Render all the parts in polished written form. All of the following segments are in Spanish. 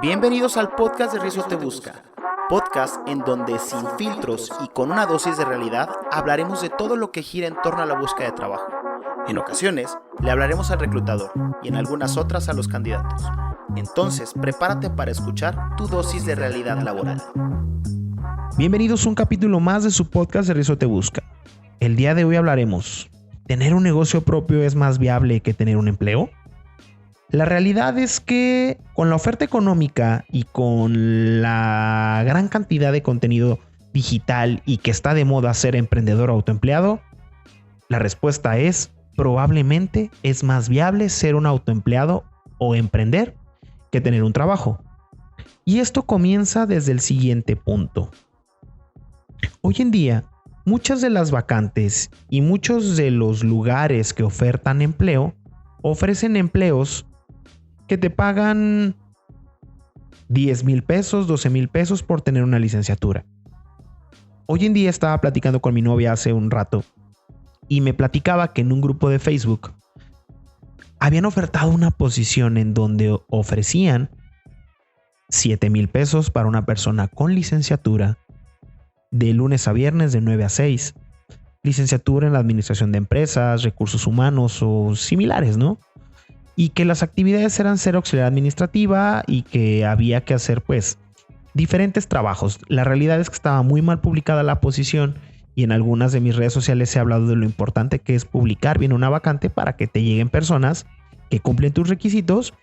Bienvenidos al podcast de Rizo Te Busca, podcast en donde sin filtros y con una dosis de realidad hablaremos de todo lo que gira en torno a la búsqueda de trabajo. En ocasiones le hablaremos al reclutador y en algunas otras a los candidatos. Entonces prepárate para escuchar tu dosis de realidad laboral. Bienvenidos a un capítulo más de su podcast de Rizo Te Busca. El día de hoy hablaremos: ¿tener un negocio propio es más viable que tener un empleo? La realidad es que con la oferta económica y con la gran cantidad de contenido digital y que está de moda ser emprendedor o autoempleado, la respuesta es: probablemente es más viable ser un autoempleado o emprender que tener un trabajo. Y esto comienza desde el siguiente punto. Hoy en día, muchas de las vacantes y muchos de los lugares que ofertan empleo ofrecen empleos que te pagan 10,000 pesos, 12,000 pesos por tener una licenciatura. Hoy en día estaba platicando con mi novia hace un rato y me platicaba que en un grupo de Facebook habían ofertado una posición en donde ofrecían 7,000 pesos para una persona con licenciatura de lunes a viernes de 9 a 6, licenciatura en la administración de empresas, recursos humanos o similares, ¿no? Y que las actividades eran ser auxiliar administrativa y que había que hacer pues diferentes trabajos. La realidad es que estaba muy mal publicada la posición y en algunas de mis redes sociales he hablado de lo importante que es publicar bien una vacante para que te lleguen personas que cumplen tus requisitos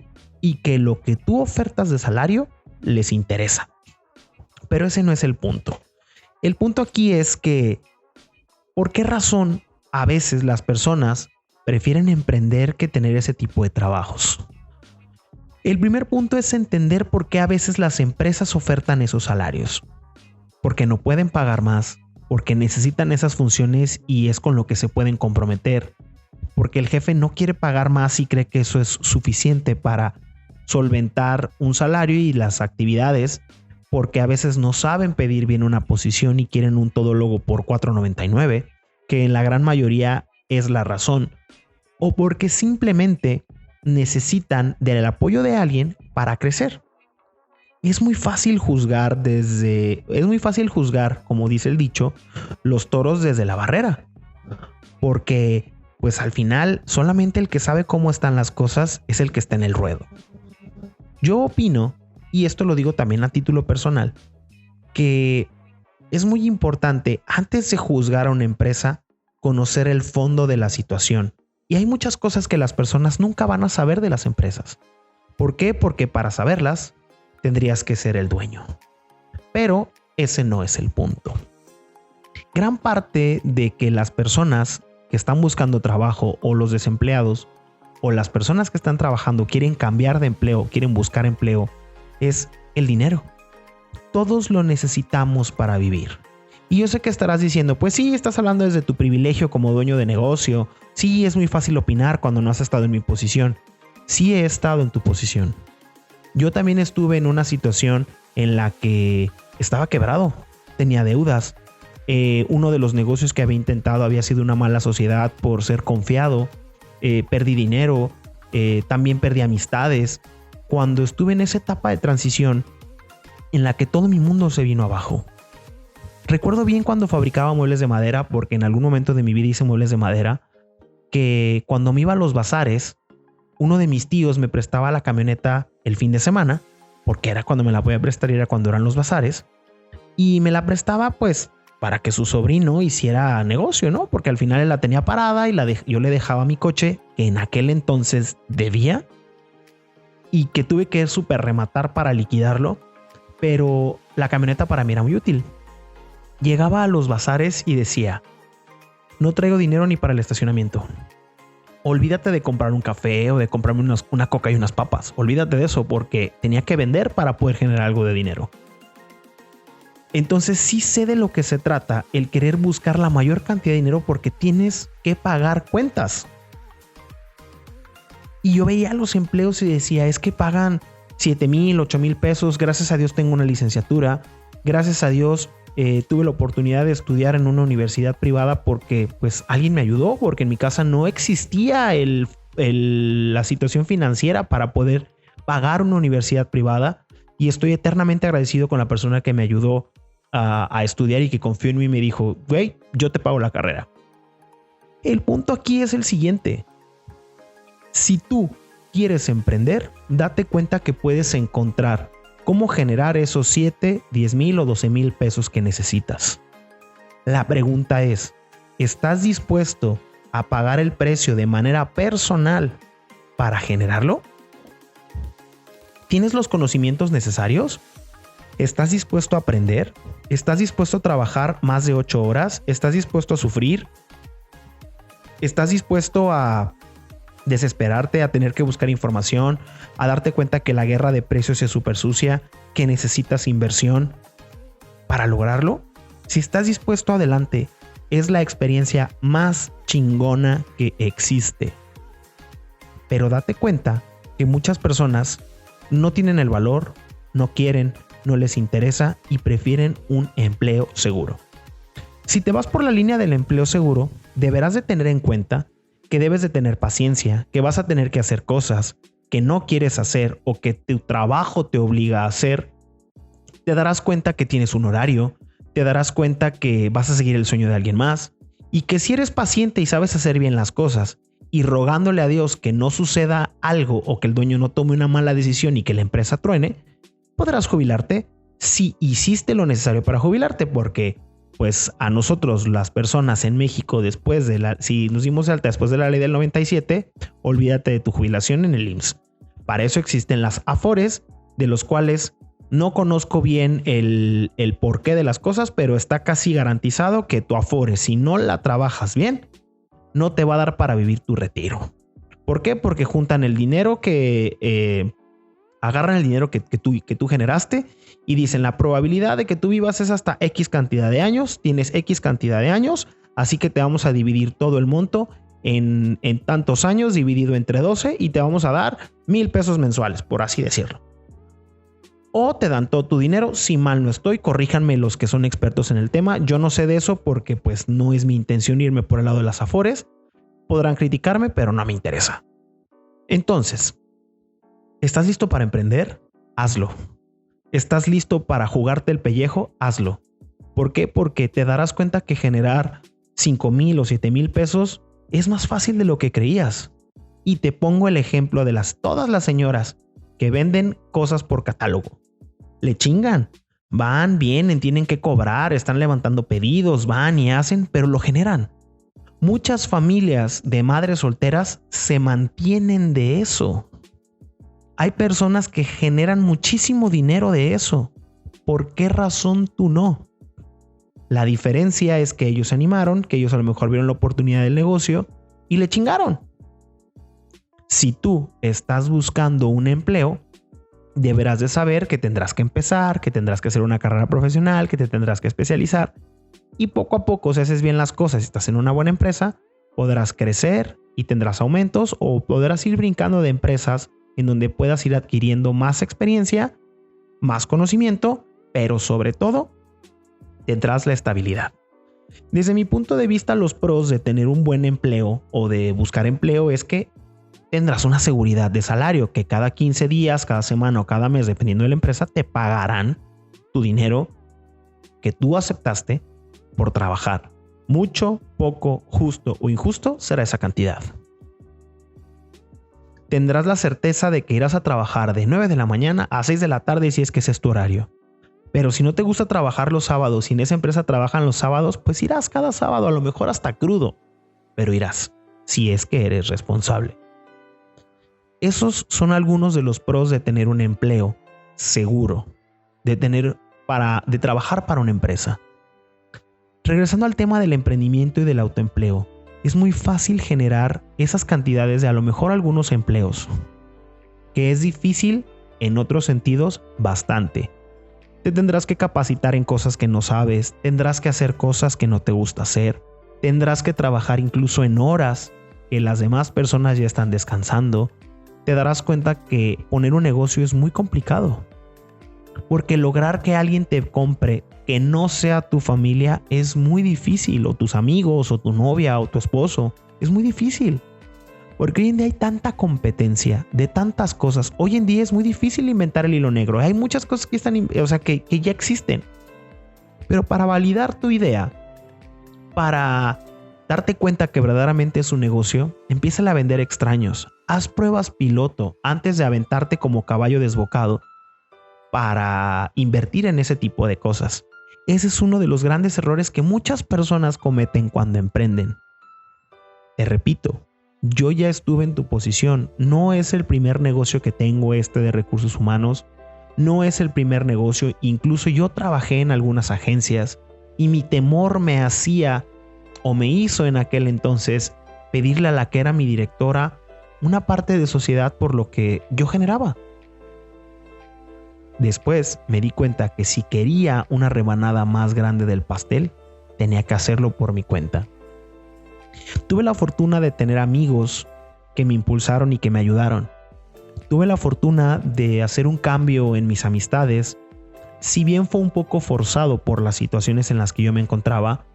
y que lo que tú ofertas de salario les interesa. Pero ese no es el punto. El punto aquí es que ¿por qué razón a veces las personas prefieren emprender que tener ese tipo de trabajos? El primer punto es entender por qué a veces las empresas ofertan esos salarios. Porque no pueden pagar más, porque necesitan esas funciones y es con lo que se pueden comprometer, porque el jefe no quiere pagar más y cree que eso es suficiente para solventar un salario y las actividades, porque a veces no saben pedir bien una posición y quieren un todólogo por $4.99, que en la gran mayoría es la razón, o porque simplemente necesitan del apoyo de alguien para crecer. Es muy fácil juzgar, como dice el dicho, los toros desde la barrera, porque pues al final solamente el que sabe cómo están las cosas es el que está en el ruedo. Yo opino, y esto lo digo también a título personal, que es muy importante antes de juzgar a una empresa conocer el fondo de la situación. Y hay muchas cosas que las personas nunca van a saber de las empresas. ¿Por qué? Porque para saberlas tendrías que ser el dueño. Pero ese no es el punto. Gran parte de que las personas que están buscando trabajo o los desempleados o las personas que están trabajando quieren cambiar de empleo, quieren buscar empleo, es el dinero. Todos lo necesitamos para vivir. Y yo sé que estarás diciendo, pues sí, estás hablando desde tu privilegio como dueño de negocio. Sí, es muy fácil opinar cuando no has estado en mi posición. Sí he estado en tu posición. Yo también estuve en una situación en la que estaba quebrado, tenía deudas. Uno de los negocios que había intentado había sido una mala sociedad por ser confiado. Perdí dinero, también perdí amistades. Cuando estuve en esa etapa de transición en la que todo mi mundo se vino abajo. Recuerdo bien cuando fabricaba muebles de madera, porque en algún momento de mi vida hice muebles de madera, que cuando me iba a los bazares, uno de mis tíos me prestaba la camioneta el fin de semana, porque era cuando me la podía prestar y era cuando eran los bazares, y me la prestaba pues para que su sobrino hiciera negocio, ¿no? Porque al final él la tenía parada y yo le dejaba mi coche, que en aquel entonces debía, y que tuve que súper rematar para liquidarlo, pero la camioneta para mí era muy útil. Llegaba a los bazares y decía: no traigo dinero ni para el estacionamiento. Olvídate de comprar un café o de comprarme una coca y unas papas. Olvídate de eso, porque tenía que vender para poder generar algo de dinero. Entonces sí sé de lo que se trata el querer buscar la mayor cantidad de dinero, porque tienes que pagar cuentas. Y yo veía los empleos y decía, es que pagan 7,000, 8,000 pesos. Gracias a Dios tengo una licenciatura. Gracias a Dios tuve la oportunidad de estudiar en una universidad privada porque pues alguien me ayudó, porque en mi casa no existía la situación financiera para poder pagar una universidad privada y estoy eternamente agradecido con la persona que me ayudó a estudiar y que confió en mí y me dijo, güey, yo te pago la carrera. El punto aquí es el siguiente. Si tú quieres emprender, date cuenta que puedes encontrar cómo generar esos 7, 10 mil o 12 mil pesos que necesitas. La pregunta es, ¿estás dispuesto a pagar el precio de manera personal para generarlo? ¿Tienes los conocimientos necesarios? ¿Estás dispuesto a aprender? ¿Estás dispuesto a trabajar más de 8 horas? ¿Estás dispuesto a sufrir? ¿Estás dispuesto a desesperarte, a tener que buscar información, a darte cuenta que la guerra de precios es súper sucia, que necesitas inversión para lograrlo? Si estás dispuesto, adelante. Es la experiencia más chingona que existe. Pero date cuenta que muchas personas no tienen el valor, no quieren, no les interesa y prefieren un empleo seguro. Si te vas por la línea del empleo seguro, deberás de tener en cuenta que debes de tener paciencia, que vas a tener que hacer cosas que no quieres hacer o que tu trabajo te obliga a hacer. Te darás cuenta que tienes un horario, te darás cuenta que vas a seguir el sueño de alguien más y que si eres paciente y sabes hacer bien las cosas y rogándole a Dios que no suceda algo o que el dueño no tome una mala decisión y que la empresa truene, podrás jubilarte si hiciste lo necesario para jubilarte, porque pues a nosotros las personas en México si nos dimos de alta después de la ley del 97, olvídate de tu jubilación en el IMSS. Para eso existen las Afores, de los cuales no conozco bien el porqué de las cosas, pero está casi garantizado que tu Afore, si no la trabajas bien, no te va a dar para vivir tu retiro. ¿Por qué? Porque juntan el dinero agarran el dinero que tú generaste y dicen la probabilidad de que tú vivas es hasta X cantidad de años, tienes X cantidad de años, así que te vamos a dividir todo el monto en tantos años dividido entre 12 y te vamos a dar 1,000 pesos mensuales, por así decirlo. O te dan todo tu dinero, si mal no estoy, corríjanme los que son expertos en el tema, yo no sé de eso porque pues no es mi intención irme por el lado de las Afores, podrán criticarme pero no me interesa. Entonces, ¿estás listo para emprender? Hazlo. ¿Estás listo para jugarte el pellejo? Hazlo. ¿Por qué? Porque te darás cuenta que generar 5,000 o 7,000 pesos es más fácil de lo que creías. Y te pongo el ejemplo de todas las señoras que venden cosas por catálogo. Le chingan. Van, vienen, tienen que cobrar, están levantando pedidos, van y hacen, pero lo generan. Muchas familias de madres solteras se mantienen de eso. Hay personas que generan muchísimo dinero de eso. ¿Por qué razón tú no? La diferencia es que ellos se animaron, que ellos a lo mejor vieron la oportunidad del negocio y le chingaron. Si tú estás buscando un empleo, deberás de saber que tendrás que empezar, que tendrás que hacer una carrera profesional, que te tendrás que especializar. Y poco a poco, si haces bien las cosas y estás en una buena empresa, podrás crecer y tendrás aumentos o podrás ir brincando de empresas en donde puedas ir adquiriendo más experiencia, más conocimiento, pero sobre todo tendrás la estabilidad. Desde mi punto de vista, los pros de tener un buen empleo o de buscar empleo es que tendrás una seguridad de salario, que cada 15 días, cada semana o cada mes, dependiendo de la empresa, te pagarán tu dinero que tú aceptaste por trabajar. Mucho, poco, justo o injusto será esa cantidad. Tendrás la certeza de que irás a trabajar de 9 de la mañana a 6 de la tarde si es que ese es tu horario. Pero si no te gusta trabajar los sábados, si en esa empresa trabajan los sábados, pues irás cada sábado, a lo mejor hasta crudo, pero irás, si es que eres responsable. Esos son algunos de los pros de tener un empleo seguro, de trabajar para una empresa. Regresando al tema del emprendimiento y del autoempleo, es muy fácil generar esas cantidades de a lo mejor algunos empleos, que es difícil en otros sentidos bastante. Te tendrás que capacitar en cosas que no sabes, tendrás que hacer cosas que no te gusta hacer, tendrás que trabajar incluso en horas que las demás personas ya están descansando. Te darás cuenta que poner un negocio es muy complicado, porque lograr que alguien te compre que no sea tu familia es muy difícil, o tus amigos, o tu novia, o tu esposo, es muy difícil. Porque hoy en día hay tanta competencia de tantas cosas. Hoy en día es muy difícil inventar el hilo negro. Hay muchas cosas que están, que ya existen. Pero para validar tu idea, para darte cuenta que verdaderamente es un negocio, empieza a vender extraños. Haz pruebas piloto antes de aventarte como caballo desbocado para invertir en ese tipo de cosas. Ese es uno de los grandes errores que muchas personas cometen cuando emprenden. Te repito, yo ya estuve en tu posición. No es el primer negocio que tengo de recursos humanos. No es el primer negocio. Incluso yo trabajé en algunas agencias y mi temor me hacía o me hizo en aquel entonces pedirle a la que era mi directora una parte de sociedad por lo que yo generaba. Después me di cuenta que si quería una rebanada más grande del pastel, tenía que hacerlo por mi cuenta. Tuve la fortuna de tener amigos que me impulsaron y que me ayudaron. Tuve la fortuna de hacer un cambio en mis amistades. Si bien fue un poco forzado por las situaciones en las que yo me encontraba,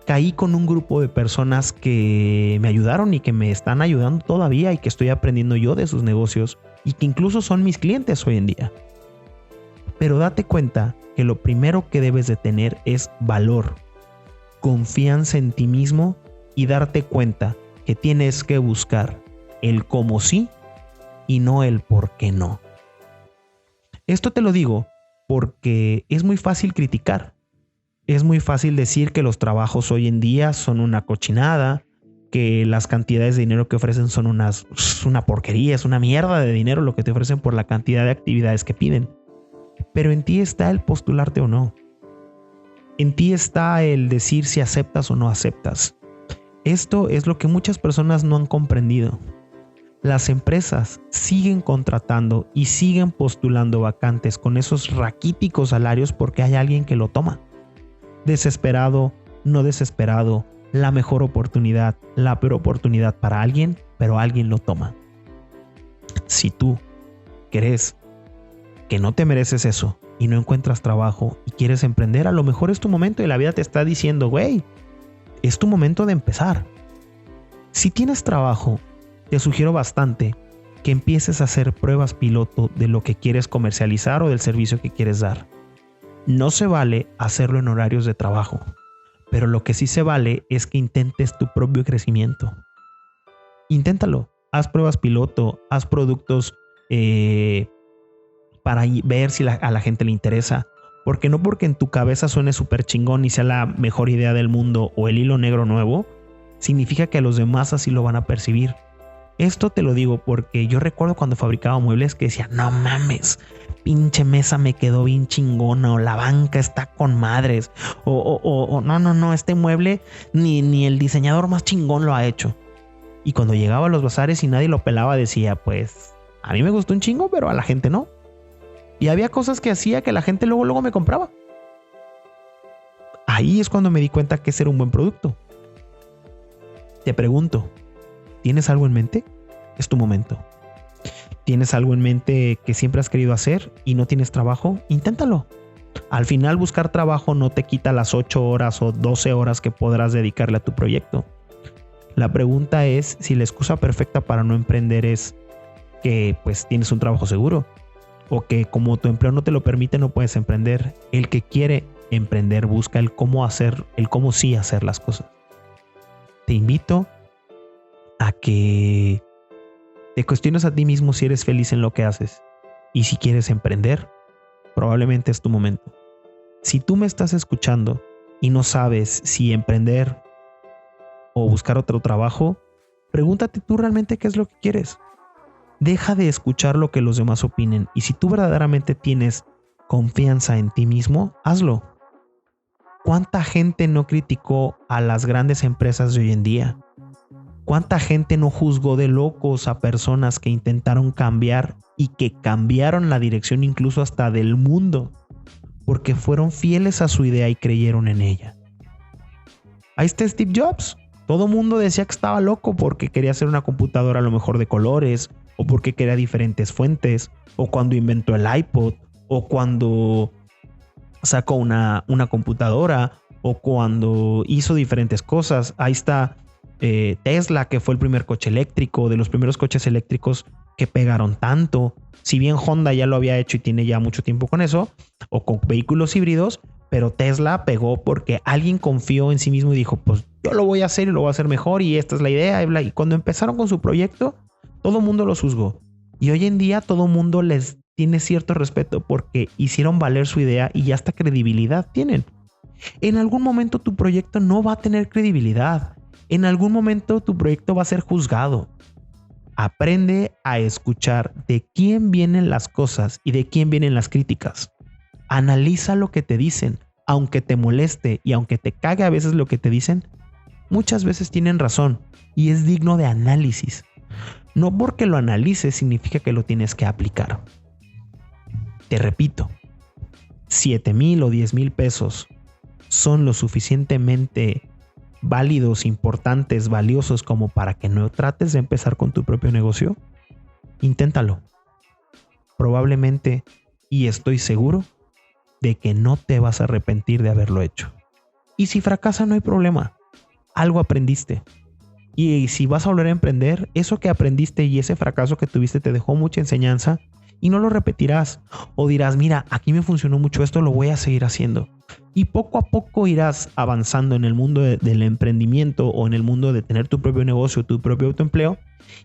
caí con un grupo de personas que me ayudaron y que me están ayudando todavía y que estoy aprendiendo yo de sus negocios y que incluso son mis clientes hoy en día. Pero date cuenta que lo primero que debes de tener es valor, confianza en ti mismo y darte cuenta que tienes que buscar el cómo sí y no el por qué no. Esto te lo digo porque es muy fácil criticar. Es muy fácil decir que los trabajos hoy en día son una cochinada, que las cantidades de dinero que ofrecen son una porquería, es una mierda de dinero lo que te ofrecen por la cantidad de actividades que piden. Pero en ti está el postularte o no. En ti está el decir si aceptas o no aceptas. Esto es lo que muchas personas no han comprendido. Las empresas siguen contratando y siguen postulando vacantes con esos raquíticos salarios porque hay alguien que lo toma. Desesperado, no desesperado, la mejor oportunidad, la peor oportunidad para alguien, pero alguien lo toma. Si tú crees que no te mereces eso y no encuentras trabajo y quieres emprender, a lo mejor es tu momento y la vida te está diciendo, güey, es tu momento de empezar. Si tienes trabajo, te sugiero bastante que empieces a hacer pruebas piloto de lo que quieres comercializar o del servicio que quieres dar. No se vale hacerlo en horarios de trabajo, pero lo que sí se vale es que intentes tu propio crecimiento. Inténtalo, haz pruebas piloto, haz productos para ver si a la gente le interesa. Porque no porque en tu cabeza suene súper chingón y sea la mejor idea del mundo o el hilo negro nuevo, significa que a los demás así lo van a percibir. Esto te lo digo porque yo recuerdo cuando fabricaba muebles que decía, no mames, pinche mesa me quedó bien chingona, o la banca está con madres, o no, este mueble ni el diseñador más chingón lo ha hecho. Y cuando llegaba a los bazares y nadie lo pelaba, decía, pues a mí me gustó un chingo, pero a la gente no. Y había cosas que hacía que la gente luego me compraba. Ahí es cuando me di cuenta que ese era un buen producto. Te pregunto, ¿tienes algo en mente? Es tu momento. ¿Tienes algo en mente que siempre has querido hacer y no tienes trabajo? Inténtalo. Al final, buscar trabajo no te quita las 8 horas o 12 horas que podrás dedicarle a tu proyecto. La pregunta es si la excusa perfecta para no emprender es que pues tienes un trabajo seguro, o que como tu empleo no te lo permite no puedes emprender. El que quiere emprender busca el cómo sí hacer las cosas. Te invito a que te cuestiones a ti mismo si eres feliz en lo que haces, y si quieres emprender, probablemente es tu momento. Si tú me estás escuchando y no sabes si emprender o buscar otro trabajo, pregúntate tú realmente qué es lo que quieres. Deja de escuchar lo que los demás opinen, y si tú verdaderamente tienes confianza en ti mismo, hazlo. ¿Cuánta gente no criticó a las grandes empresas de hoy en día? ¿Cuánta gente no juzgó de locos a personas que intentaron cambiar y que cambiaron la dirección incluso hasta del mundo porque fueron fieles a su idea y creyeron en ella? Ahí está Steve Jobs. Todo mundo decía que estaba loco porque quería hacer una computadora a lo mejor de colores, o porque quería diferentes fuentes, o cuando inventó el iPod, o cuando sacó una computadora, o cuando hizo diferentes cosas. Ahí está Tesla, que fue el primer coche eléctrico, de los primeros coches eléctricos que pegaron tanto. Si bien Honda ya lo había hecho y tiene ya mucho tiempo con eso, o con vehículos híbridos, pero Tesla pegó porque alguien confió en sí mismo y dijo, pues yo lo voy a hacer y lo voy a hacer mejor y esta es la idea. Y cuando empezaron con su proyecto, todo el mundo los juzgó. Y hoy en día todo el mundo les tiene cierto respeto porque hicieron valer su idea y ya hasta credibilidad tienen. En algún momento tu proyecto no va a tener credibilidad. En algún momento tu proyecto va a ser juzgado. Aprende a escuchar de quién vienen las cosas y de quién vienen las críticas. Analiza lo que te dicen, aunque te moleste y aunque te cague a veces lo que te dicen, muchas veces tienen razón y es digno de análisis. No porque lo analices significa que lo tienes que aplicar. Te repito, 7,000 o 10,000 pesos son lo suficientemente válidos, importantes, valiosos como para que no trates de empezar con tu propio negocio. Inténtalo. Probablemente, y estoy seguro, de que no te vas a arrepentir de haberlo hecho. Y si fracasa no hay problema. Algo aprendiste. Y si vas a volver a emprender, eso que aprendiste y ese fracaso que tuviste te dejó mucha enseñanza y no lo repetirás. O dirás, mira, aquí me funcionó mucho esto, lo voy a seguir haciendo. Y poco a poco irás avanzando en el mundo del emprendimiento o en el mundo de tener tu propio negocio, tu propio autoempleo,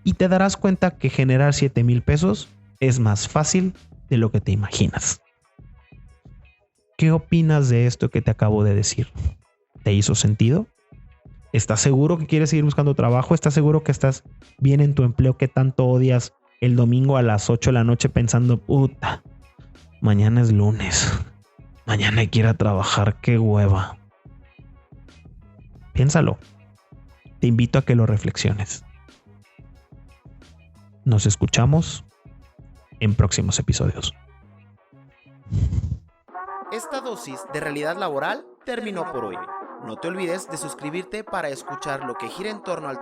y te darás cuenta que generar 7,000 pesos es más fácil de lo que te imaginas. ¿Qué opinas de esto que te acabo de decir? ¿Te hizo sentido? ¿Estás seguro que quieres seguir buscando trabajo? ¿Estás seguro que estás bien en tu empleo que tanto odias el domingo a las 8 de la noche pensando, puta, mañana es lunes, mañana hay que ir a trabajar, qué hueva? Piénsalo. Te invito a que lo reflexiones. Nos escuchamos en próximos episodios. Esta dosis de realidad laboral terminó por hoy. No te olvides de suscribirte para escuchar lo que gira en torno al trabajo.